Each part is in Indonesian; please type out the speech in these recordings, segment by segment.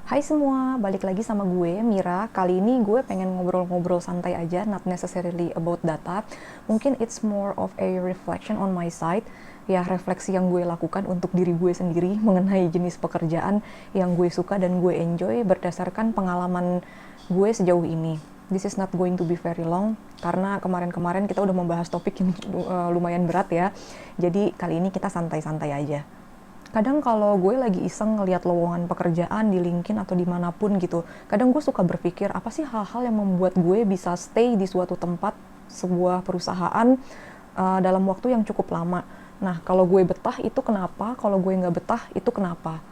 Hai semua, balik lagi sama gue, Mira. Kali ini gue pengen ngobrol-ngobrol santai aja, not necessarily about data. Mungkin it's more of a reflection on my side, ya refleksi yang gue lakukan untuk diri gue sendiri mengenai jenis pekerjaan yang gue suka dan gue enjoy berdasarkan pengalaman gue sejauh ini. This is not going to be very long, karena kemarin-kemarin kita udah membahas topik yang lumayan berat ya. Jadi kali ini kita santai-santai aja. Kadang kalau gue lagi iseng ngeliat lowongan pekerjaan di LinkedIn atau dimanapun gitu, kadang gue suka berpikir apa sih hal-hal yang membuat gue bisa stay di suatu tempat, sebuah perusahaan dalam waktu yang cukup lama. Nah, kalau gue betah itu kenapa, kalau gue nggak betah itu kenapa.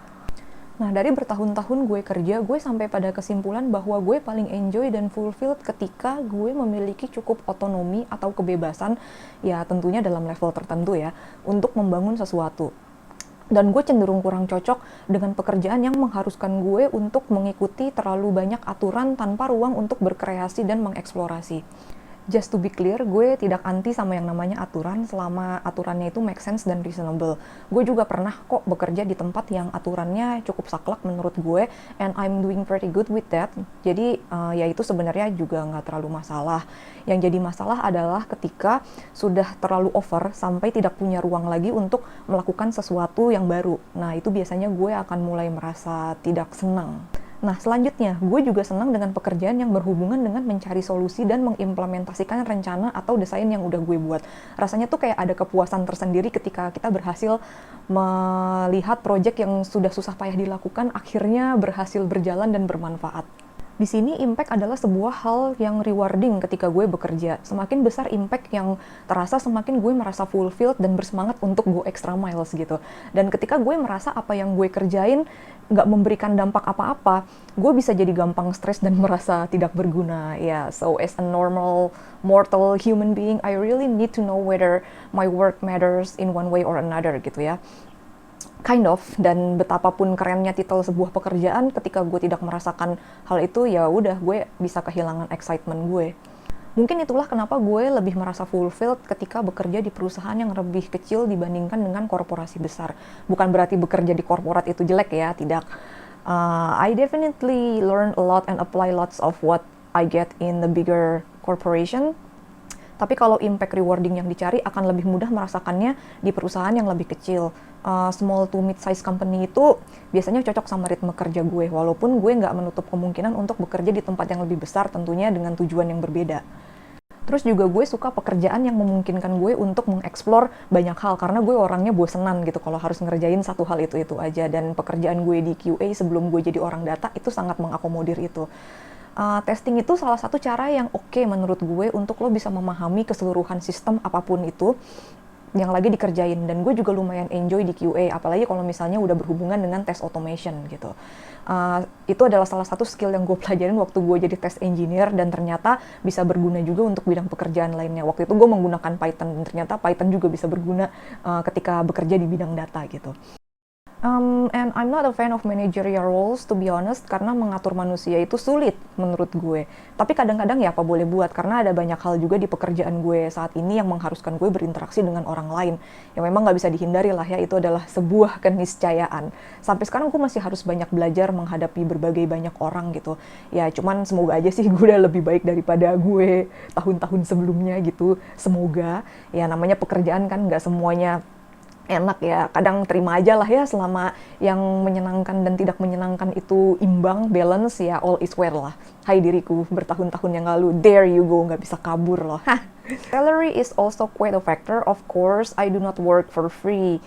Nah, dari bertahun-tahun gue kerja, gue sampai pada kesimpulan bahwa gue paling enjoy dan fulfilled ketika gue memiliki cukup otonomi atau kebebasan, ya tentunya dalam level tertentu ya, untuk membangun sesuatu. Dan gue cenderung kurang cocok dengan pekerjaan yang mengharuskan gue untuk mengikuti terlalu banyak aturan tanpa ruang untuk berkreasi dan mengeksplorasi. Just to be clear, gue tidak anti sama yang namanya aturan selama aturannya itu make sense dan reasonable. Gue juga pernah kok bekerja di tempat yang aturannya cukup saklek menurut gue, and I'm doing pretty good with that. Jadi ya itu sebenarnya juga nggak terlalu masalah. Yang jadi masalah adalah ketika sudah terlalu over sampai tidak punya ruang lagi untuk melakukan sesuatu yang baru. Nah itu biasanya gue akan mulai merasa tidak senang. Nah, selanjutnya, gue juga senang dengan pekerjaan yang berhubungan dengan mencari solusi dan mengimplementasikan rencana atau desain yang udah gue buat. Rasanya tuh kayak ada kepuasan tersendiri ketika kita berhasil melihat proyek yang sudah susah payah dilakukan, akhirnya berhasil berjalan dan bermanfaat. Di sini impact adalah sebuah hal yang rewarding ketika gue bekerja. Semakin besar impact yang terasa, semakin gue merasa fulfilled dan bersemangat untuk go extra miles gitu. Dan ketika gue merasa apa yang gue kerjain nggak memberikan dampak apa-apa, gue bisa jadi gampang stres dan merasa tidak berguna. Ya, so as a normal mortal human being, I really need to know whether my work matters in one way or another gitu ya. Kind of, dan betapapun kerennya titel sebuah pekerjaan, ketika gue tidak merasakan hal itu, ya udah gue bisa kehilangan excitement gue. Mungkin itulah kenapa gue lebih merasa fulfilled ketika bekerja di perusahaan yang lebih kecil dibandingkan dengan korporasi besar. Bukan berarti bekerja di korporat itu jelek ya, tidak. I definitely learn a lot and apply lots of what I get in the bigger corporation. Tapi kalau impact rewarding yang dicari akan lebih mudah merasakannya di perusahaan yang lebih kecil. Small to mid-size company itu biasanya cocok sama ritme kerja gue, walaupun gue nggak menutup kemungkinan untuk bekerja di tempat yang lebih besar, tentunya dengan tujuan yang berbeda. Terus juga gue suka pekerjaan yang memungkinkan gue untuk mengeksplor banyak hal, karena gue orangnya bosenan gitu kalau harus ngerjain satu hal itu aja. Dan pekerjaan gue di QA sebelum gue jadi orang data itu sangat mengakomodir itu. Testing itu salah satu cara yang oke menurut gue untuk lo bisa memahami keseluruhan sistem apapun itu yang lagi dikerjain. Dan gue juga lumayan enjoy di QA, apalagi kalau misalnya udah berhubungan dengan test automation gitu. Itu adalah salah satu skill yang gue pelajarin waktu gue jadi test engineer, dan ternyata bisa berguna juga untuk bidang pekerjaan lainnya. Waktu itu gue menggunakan Python, dan ternyata Python juga bisa berguna ketika bekerja di bidang data gitu. And I'm not a fan of managerial roles, to be honest, karena mengatur manusia itu sulit menurut gue. Tapi kadang-kadang ya apa boleh buat, karena ada banyak hal juga di pekerjaan gue saat ini yang mengharuskan gue berinteraksi dengan orang lain. Yang memang nggak bisa dihindari lah ya, itu adalah sebuah keniscayaan. Sampai sekarang gue masih harus banyak belajar menghadapi berbagai banyak orang gitu. Ya cuman semoga aja sih gue udah lebih baik daripada gue tahun-tahun sebelumnya gitu. Semoga, ya namanya pekerjaan kan nggak semuanya enak ya, kadang terima aja lah ya, selama yang menyenangkan dan tidak menyenangkan itu imbang, balance, ya all is well lah. Hai diriku bertahun-tahun yang lalu, there you go, nggak bisa kabur loh. Salary is also quite a factor, of course. I do not work for free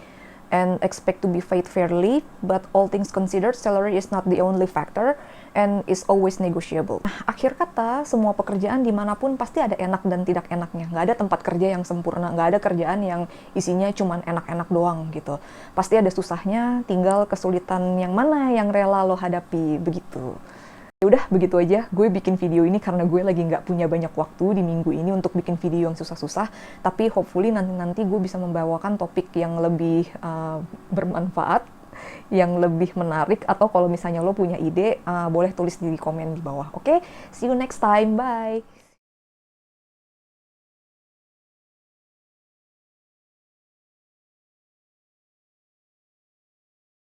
and expect to be paid fairly, but all things considered, salary is not the only factor and is always negotiable. Akhir kata, semua pekerjaan dimanapun pasti ada enak dan tidak enaknya. Nggak ada tempat kerja yang sempurna, nggak ada kerjaan yang isinya cuman enak-enak doang gitu. Pasti ada susahnya, tinggal kesulitan yang mana yang rela lo hadapi, begitu. Ya udah, begitu aja. Gue bikin video ini karena gue lagi nggak punya banyak waktu di minggu ini untuk bikin video yang susah-susah. Tapi hopefully nanti gue bisa membawakan topik yang lebih bermanfaat, yang lebih menarik. Atau kalau misalnya lo punya ide, boleh tulis di komen di bawah. Oke? See you next time. Bye!